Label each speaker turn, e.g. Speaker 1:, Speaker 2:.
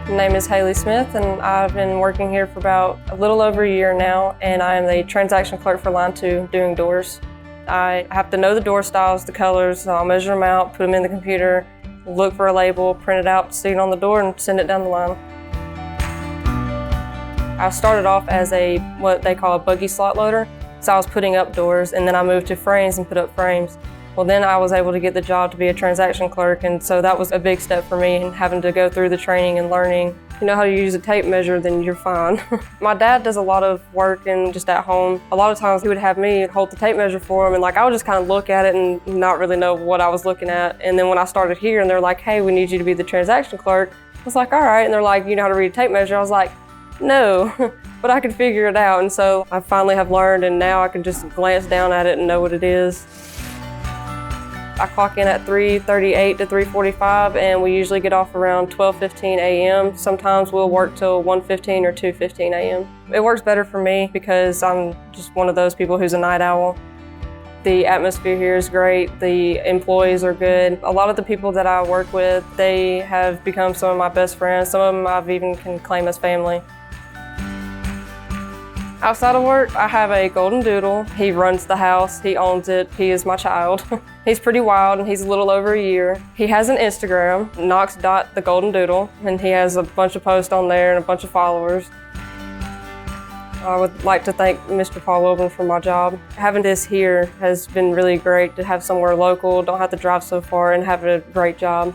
Speaker 1: My name is Halei Smith, and I've been working here for about a little over a year now, and I am the transaction clerk for line 2 doing doors. I have to know the door styles, the colors, so I'll measure them out, put them in the computer, look for a label, print it out, stick it on the door, and send it down the line. I started off as what they call a buggy slot loader, so I was putting up doors, and then I moved to frames and put up frames. Well, then I was able to get the job to be a transaction clerk, and so that was a big step for me, and having to go through the training and learning. If you know how to use a tape measure, then you're fine. My dad does a lot of work and just at home. A lot of times he would have me hold the tape measure for him, and I would just kind of look at it and not really know what I was looking at. And then when I started here and they're like, hey, we need you to be the transaction clerk, I was like, all right. And they're like, you know how to read a tape measure? I was like, no, but I could figure it out. And so I finally have learned, and now I can just glance down at it and know what it is. I clock in at 3:38 to 3:45, and we usually get off around 12:15 a.m. Sometimes we'll work till 1:15 or 2:15 a.m. It works better for me because I'm just one of those people who's a night owl. The atmosphere here is great. The employees are good. A lot of the people that I work with, they have become some of my best friends. Some of them I've even can claim as family. Outside of work, I have a golden doodle. He runs the house, he owns it, he is my child. He's pretty wild and he's a little over a year. He has an Instagram, Knox.the golden doodle, and he has a bunch of posts on there and a bunch of followers. I would like to thank Mr. Paul Wellborn for my job. Having this here has been really great to have somewhere local, don't have to drive so far, and have a great job.